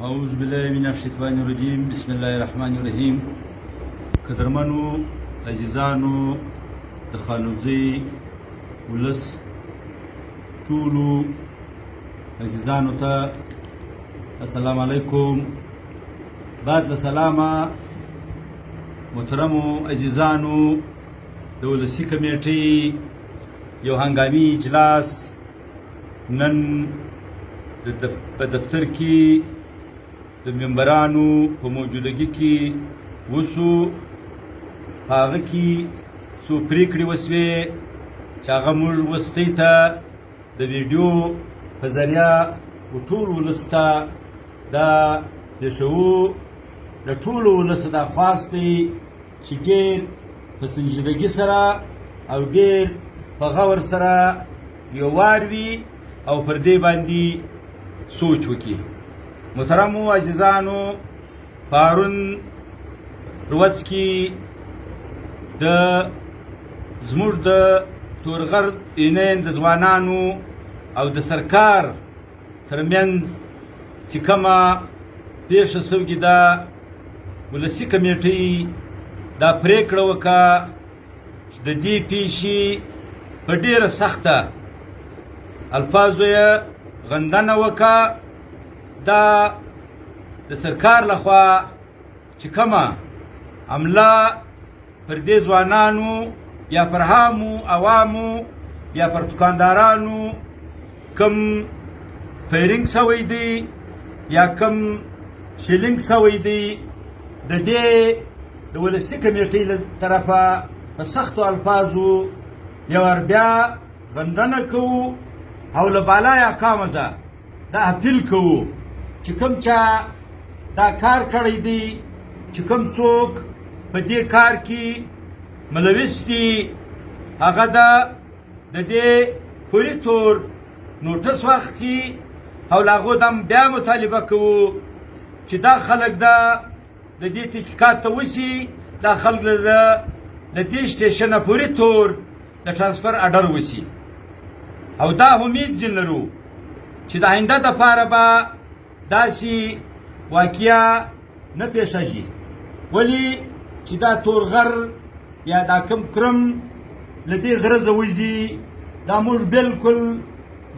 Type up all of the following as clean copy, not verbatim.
أعوذ بالله من الشيطان الرجيم بسم الله الرحمن الرحيم قدرمنو عزیزانو د خانوزی ولس ټولو عزیزانو ته السلام علیکم. بعد السلامه محترمو عزیزانو د ولسی کمیټې یو هنګامي اجلاس نن په دفتر کې د ممبرانو په موجودګۍ کې وسو. هغه کې څو پریکړې وسوې چې هغه موږ وسطی ته د ویډیو په ذریعه ټول ولس ته دا د شعور د ټولو ولس دا خواست دی چې ډېر په سنجیدګۍ سره او ډېر په غور سره یو وار وي او پر دې باندې سوچ وکړي. محترمو عزیزانو، پرون ورځ کې د زموږ د تورغر یونین د ځوانانو او د سرکار ترمنځ چې کومه پیښه سوې ده، ولسي کمیټې دا پریکړه وکړه چې د دې پیښې په ډېره سخته الفاظو یې غندنه وکړه. دا د سرکار لخوا چې کومه عمله پر دې ځوانانو یا پر عامو عوامو یا پر دکاندارانو کم فیرنګ سوی دی یا کم شیلنګ سوی دی، د دې د ولسي کمیټې له طرفه په سختو الفاظو یو وار بیا غندنه کوو او له بالایه کامزه دا اپیل کوو چې کوم چا دا کار کړی دی، چې کوم څوک په دې کار کې ملوث دي، هغه د دې پوری طور نوټس واخلي او له هغو دم بیا مطالبه کوو چې دا خلک د دې تحقیقات ته وشي، دا خلک له دې سټیشنه پوری طور د ټرانسفر اډر وشي. او دا امید ځین لرو چې د آینده دپاره به داسې واقعه نه پیښه شي. ولې چې دا تورغر یا دا کم کرم له دې غرضه وځي، دا موږ بلکل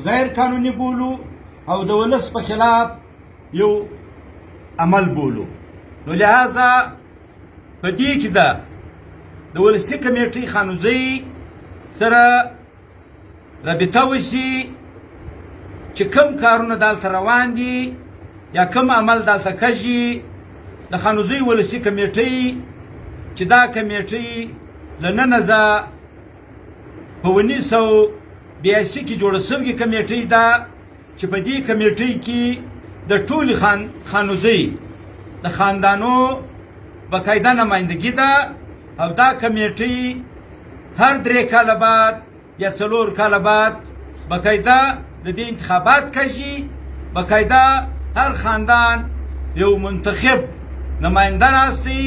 غیر قانوني بولو او د ولس په خلاف یو عمل بولو. نو لہذا په دې کې ده د ولسي کمیټې خانوزۍ سره رابطه وشي چې کوم کارونه دلته روان دي یا کوم عمل دلته کېږي. د خانوزۍ ولسي کمیټۍ چې دا کمیټۍ له ننه په 1982 کې جوړه سوې کمیټۍ ده چې په دې کمیټۍ کې د ټولې خانوزۍ د خاندانو باقاعده نمایندګي ده. او دا کمیټۍ هر 3 کاله بعد یا 4 کاله بعد باقاعده د دې انتخابات کېږي. باقاعده هر خاندان یو منتخب نماینده راستي.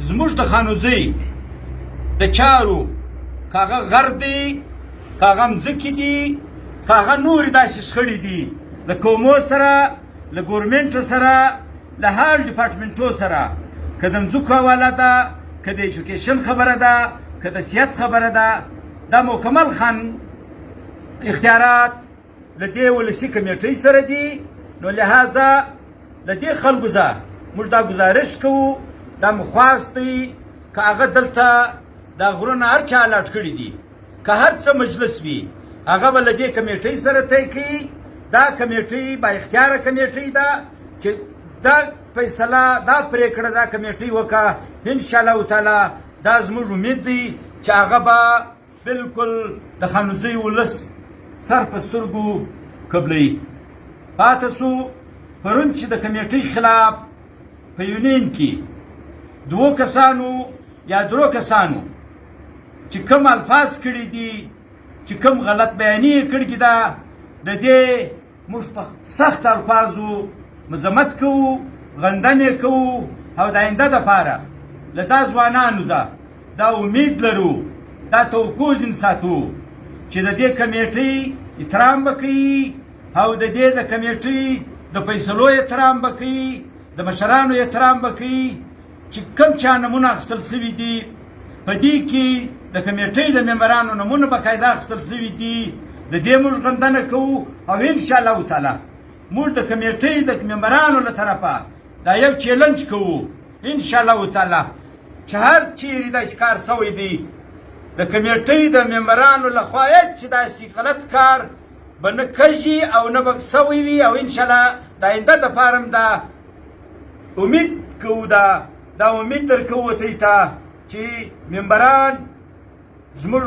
زموږ د خانوزۍ د چارو کاغه غر دی، کاغه مځکې دي، کاغه نورې داسې شخړې دي له قومو سره، له ګورمنټ سره، له هر ډپارټمنټو سره، که د مځکو حواله ده، که د ایجوکیشن خبره ده، که د صحت خبره ده، دا مکمل اختیارات له دې ولسي کمیټۍ سره دي. نو لہذا له دې خلکو ځه موږ دا ګزارش کوو، دا مو خواست دی که هغه دلته دا غرونه هر چا الاټ کړي دي، که هر څه مجلس وي هغه به له دې کمیټۍ سره طی کوي. دا کمیټۍ با اختیاره کمیټۍ ده چې دا فیصله دا پریکړه دا کمیټۍ وکړه. انشاءالله تعالی دا زموږ امید دی چې هغه به بلکل د خانوزۍ ولس سر په سترګو قبلوي. پاته سو پرون چې د کمیټۍ خلاف په یونین کې 2 کسانو یا 3 کسانو چې کوم الفاظ کړي دي، چې کوم غلط بیاني یې کړې ده، د دې موږ په سخت الفاظو مذمت کوو، غندنې کوو. او د آینده دپاره له دا ځوانانو دا امید لرو، دا توقع ځین ساتو چې د دې کمیټۍ احترام به کوي او د دې د کمیټۍ د فیصلو احترام به کوي، د مشرانو احترام به کوي چې کوم چا نومونه اخیستل سوي دي. په دې کې د کمیټۍ د ممبرانو نومونه باقاعده اخیستل سوي دي. د دې موږ غندنه کوو او انشاءالله تعالی موږ د کمیټۍ د ممبرانو له طرفه دا یو چیلنج کوو انشاءالله تعالی چې هر چیرې داسې کار سوی دی د کمیټۍ د ممبرانو لخوا هېڅ داسې غلط کار به نه کږي او نه به سوی وي، او انشاءالله د آینده دپاره هم دا امید کوو، دا امید درکوو دوی ته چې ممبران زموږ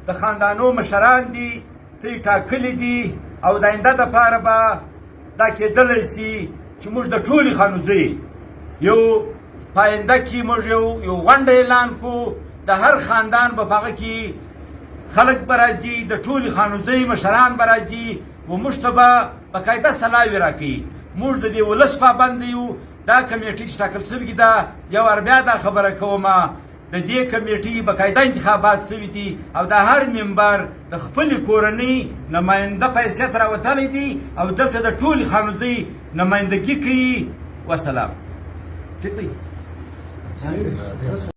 د خاندانو مشران دي، دوی ټاکلي دي او د آینده دپاره به دا کېدلی سي چې موږ د ټولې خانوزۍ یو په آینده کې موږ یو غونډه اعلان کړو، د هر خاندان به په هغه کې خلک به راځي، د ټولې خانوزۍ مشران به راځي و موږ ته به باقاعده سلاوې راکوي. موږ د دې ولس پابند یو. دا کمیټۍ چې ټاکل سوې ده یو وار بیا دا خبره کومه د دې کمیټۍ باقاعده انتخابات سوي دي او د هر ممبر د خپلې کورنۍ نماینده په حیثیت راوتلی دي او دلته د ټولې خانوزۍ نمایندګي کوي. وسلام.